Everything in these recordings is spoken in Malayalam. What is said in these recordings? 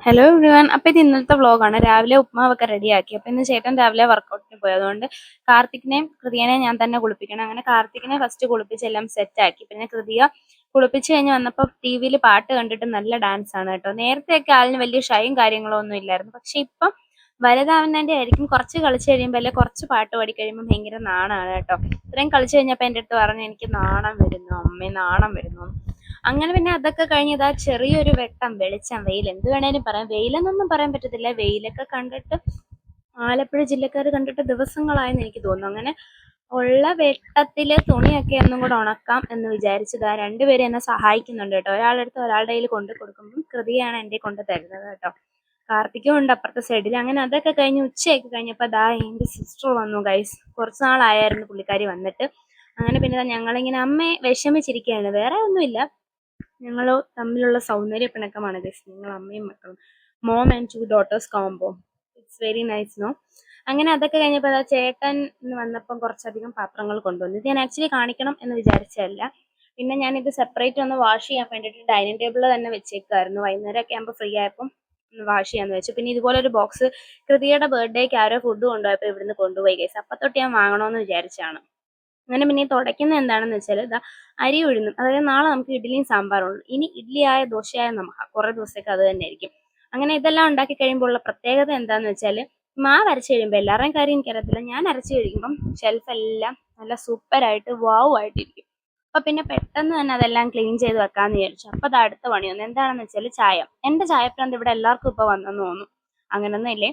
Hello everyone. അപ്പോൾ ഇത് ഇന്നലത്തെ വ്ളോഗാണ്. രാവിലെ ഉപ്മാവൊക്കെ റെഡിയാക്കി. അപ്പോൾ ഇന്ന് ചേട്ടൻ രാവിലെ വർക്കൗട്ടിന് പോയി. അതുകൊണ്ട് കാർത്തിക്കിനെയും കൃതിയേനെയും ഞാൻ തന്നെ കുളിപ്പിക്കണം. അങ്ങനെ കാർത്തികിനെ ഫസ്റ്റ് കുളിപ്പിച്ച് എല്ലാം സെറ്റാക്കി. പിന്നെ കൃതിയ കുളിപ്പിച്ച് കഴിഞ്ഞ് വന്നപ്പോൾ ടി വിയിൽ പാട്ട് കണ്ടിട്ട് നല്ല ഡാൻസ് ആണ് കേട്ടോ. നേരത്തെയൊക്കെ ആളിന് വലിയ ഷൈയും കാര്യങ്ങളോ ഒന്നും ഇല്ലായിരുന്നു. പക്ഷെ ഇപ്പം വലുതാവുന്നതിൻ്റെ ആയിരിക്കും, കുറച്ച് കളിച്ച് കഴിയുമ്പോൾ അല്ലെ കുറച്ച് പാട്ട് പാടി കഴിയുമ്പോൾ ഭയങ്കര നാണമാണ് കേട്ടോ. ഇത്രയും കളിച്ച് കഴിഞ്ഞപ്പോൾ എൻ്റെ അടുത്ത് പറഞ്ഞു, എനിക്ക് നാണം വരുന്നു അമ്മേ, നാണം വരുന്നു. അങ്ങനെ പിന്നെ അതൊക്കെ കഴിഞ്ഞ് ഇതാ ചെറിയൊരു വെട്ടം വെളിച്ചം വെയിൽ എന്ത് വേണേലും പറയാം. വെയിലെന്നൊന്നും പറയാൻ പറ്റത്തില്ല. വെയിലൊക്കെ കണ്ടിട്ട് ആലപ്പുഴ ജില്ലക്കാർ കണ്ടിട്ട് ദിവസങ്ങളായെന്ന് എനിക്ക് തോന്നുന്നു. അങ്ങനെ ഉള്ള വെട്ടത്തില് തുണിയൊക്കെ ഒന്നും കൂടെ ഉണക്കാം എന്ന് വിചാരിച്ചതാ. രണ്ടുപേരും എന്നെ സഹായിക്കുന്നുണ്ട് കേട്ടോ. ഒരാളെടുത്ത് ഒരാളുടെ കയ്യിൽ കൊണ്ട് കൊടുക്കുമ്പം കൃതിയാണ് എൻ്റെ കൊണ്ട് തരുന്നത് കേട്ടോ. കാർത്തിക്കും ഉണ്ട് അപ്പുറത്തെ സൈഡിൽ. അങ്ങനെ അതൊക്കെ കഴിഞ്ഞ് ഉച്ചയൊക്കെ കഴിഞ്ഞപ്പോൾ ദാ എൻ്റെ സിസ്റ്റർ വന്നു ഗൈസ്. കുറച്ച് നാളായിരുന്നു പുള്ളിക്കാരി വന്നിട്ട്. അങ്ങനെ പിന്നെ ഞങ്ങളിങ്ങനെ അമ്മയെ വിഷമിച്ചിരിക്കുകയാണ്, വേറെ ഒന്നുമില്ല. ഞങ്ങൾ തമ്മിലുള്ള സൗന്ദര്യ പിണക്കമാണ് ഗൈസ്. ഞങ്ങൾ അമ്മയും മക്കളും, mom and two daughters combo. It's very nice no. അങ്ങനെ അതൊക്കെ കഴിഞ്ഞപ്പോൾ അതാ ചേട്ടൻ ഇന്ന് വന്നപ്പം കുറച്ചധികം പാത്രങ്ങൾ കൊണ്ടുവന്നു. ഇത് ഞാൻ ആക്ച്വലി കാണിക്കണം എന്ന് വിചാരിച്ചതല്ല. പിന്നെ ഞാനിത് സെപ്പറേറ്റ് ഒന്ന് വാഷ് ചെയ്യാൻ വേണ്ടിയിട്ട് ഡൈനിങ് ടേബിളിൽ തന്നെ വെച്ചേക്കായിരുന്നു. വൈകുന്നേരമൊക്കെ ആകുമ്പോൾ ഫ്രീ ആയപ്പം ഒന്ന് വാഷ് ചെയ്യാന്ന് വെച്ചു. പിന്നെ ഇതുപോലെ ഒരു ബോക്സ് കൃതിയുടെ ബർത്ത്ഡേക്ക് ആരോ ഫുഡ് കൊണ്ടുപോയപ്പോൾ ഇവിടുന്ന് കൊണ്ടുപോയി ഗൈസ്. അപ്പം തൊട്ട് ഞാൻ വാങ്ങണമെന്ന് വിചാരിച്ചാണ്. അങ്ങനെ പിന്നെ ഈ തുടയ്ക്കുന്നത് എന്താണെന്ന് വെച്ചാൽ ഇതാ അരി ഉഴുന്നും. അതായത് നാളെ നമുക്ക് ഇഡ്ഡലിയും സാമ്പാറുള്ളൂ. ഇനി ഇഡ്ഡലിയായ ദോശയായ നമുക്ക് കുറേ ദിവസത്തേക്ക് അത് തന്നെ ആയിരിക്കും. അങ്ങനെ ഇതെല്ലാം ഉണ്ടാക്കി കഴിയുമ്പോൾ ഉള്ള പ്രത്യേകത എന്താണെന്ന് വെച്ചാൽ മാവ് അരച്ച് കഴിയുമ്പോൾ എല്ലാവരുടെയും കാര്യം എനിക്കറിയത്തില്ല, ഞാൻ അരച്ച് കഴിയുമ്പം ഷെൽഫെല്ലാം നല്ല സൂപ്പറായിട്ട് വാവ് ആയിട്ടിരിക്കും. അപ്പം പിന്നെ പെട്ടെന്ന് തന്നെ അതെല്ലാം ക്ലീൻ ചെയ്ത് വെക്കാമെന്ന് വിചാരിച്ചു. അപ്പോൾ അത് അടുത്ത പണി വന്നു. എന്താണെന്ന് വെച്ചാൽ ചായ. എൻ്റെ ചായപ്രാന്ത് ഇവിടെ എല്ലാവർക്കും ഇപ്പോൾ വന്നെന്ന് തോന്നുന്നു. അങ്ങനൊന്നും ഇല്ലേ.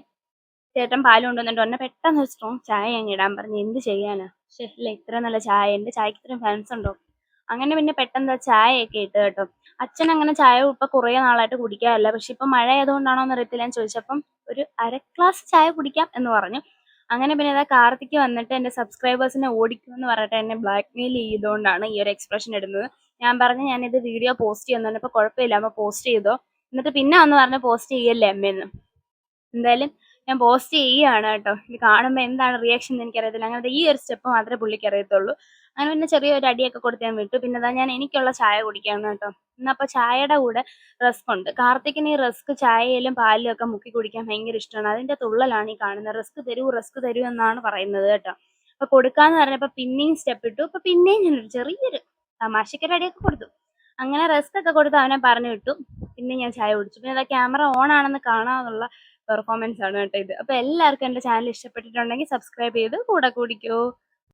ചേട്ടൻ പാല് കൊണ്ടുവന്നിട്ട് പറഞ്ഞ പെട്ടെന്ന് ഒരു സ്ട്രോങ് ചായ അങ്ങ് ഇടാൻ പറഞ്ഞു. എന്ത് ചെയ്യാനാ, പക്ഷേ ഇല്ല ഇത്ര നല്ല ചായ, എൻ്റെ ചായക്ക് ഇത്രയും ഫാൻസ് ഉണ്ടോ. അങ്ങനെ പിന്നെ പെട്ടെന്ന് ചായയൊക്കെ ഇട്ട് കേട്ടോ. അച്ഛൻ അങ്ങനെ ചായ ഇപ്പം കുറേ നാളായിട്ട് കുടിക്കാറില്ല. പക്ഷെ ഇപ്പം മഴ ആയതുകൊണ്ടാണോ എന്ന് അറിയത്തില്ല, ഞാൻ ചോദിച്ചപ്പം ഒരു അര ഗ്ലാസ് ചായ കുടിക്കാം എന്ന് പറഞ്ഞു. അങ്ങനെ പിന്നെ ഇതാ കാർത്തിക്ക് വന്നിട്ട് എൻ്റെ സബ്സ്ക്രൈബേഴ്സിനെ ഓടിക്കുമെന്ന് പറഞ്ഞിട്ട് എന്നെ ബ്ലാക്ക് മെയിൽ ചെയ്തുകൊണ്ടാണ് ഈ ഒരു എക്സ്പ്രഷൻ ഇടുന്നത്. ഞാൻ പറഞ്ഞു ഞാനിത് വീഡിയോ പോസ്റ്റ് ചെയ്യുന്നുണ്ട്, അപ്പോൾ കുഴപ്പമില്ല അമ്മ പോസ്റ്റ് ചെയ്തോ. എന്നിട്ട് പിന്നെ വന്ന് പറഞ്ഞ് പോസ്റ്റ് ചെയ്യല്ലേ അമ്മയെന്ന്. എന്തായാലും ഞാൻ പോസ്റ്റ് ചെയ്യുകയാണ് കേട്ടോ. ഇത് കാണുമ്പോൾ എന്താണ് റിയാക്ഷൻ എന്ന് എനിക്കറിയത്തില്ല. അങ്ങനത്തെ ഈ ഒരു സ്റ്റെപ്പ് മാത്രമേ പുള്ളിക്ക് അറിയത്തുള്ളൂ. അങ്ങനെ പിന്നെ ചെറിയൊരു അടിയൊക്കെ കൊടുത്ത് ഞാൻ വിട്ടു. പിന്നെ ഇതാ ഞാൻ എനിക്കുള്ള ചായ കുടിക്കുകയാണ് കേട്ടോ. ഇന്നപ്പോൾ ചായയുടെ കൂടെ റസ്ക് ഉണ്ട്. കാർത്തിക്കിന് ഈ റസ്ക് ചായയിലും പാലിലും ഒക്കെ മുക്കി കുടിക്കാൻ ഭയങ്കര ഇഷ്ടമാണ്. അതിൻ്റെ തുള്ളലാണ് ഈ കാണുന്നത്. റസ്ക് തരൂ എന്നാണ് പറയുന്നത് കേട്ടോ. അപ്പോൾ കൊടുക്കാമെന്ന് പറഞ്ഞപ്പോൾ പിന്നെയും സ്റ്റെപ്പ് ഇട്ടു. അപ്പോൾ പിന്നെയും ഞാനൊരു ചെറിയൊരു തമാശയ്ക്കൊരു അടിയൊക്കെ കൊടുത്തു. അങ്ങനെ റസ്ക് ഒക്കെ കൊടുത്ത് അവനെ പറഞ്ഞു വിട്ടു. പിന്നെ ഞാൻ ചായ കുടിച്ചു. പിന്നെ അതാ ക്യാമറ ഓൺ ആണെന്ന് കാണാനുള്ള പെർഫോമൻസ് ആണ് കേട്ടോ ഇത്. അപ്പോൾ എല്ലാവർക്കും എൻ്റെ ചാനൽ ഇഷ്ടപ്പെട്ടിട്ടുണ്ടെങ്കിൽ സബ്സ്ക്രൈബ് ചെയ്ത് കൂടെ കൂടിക്കോ.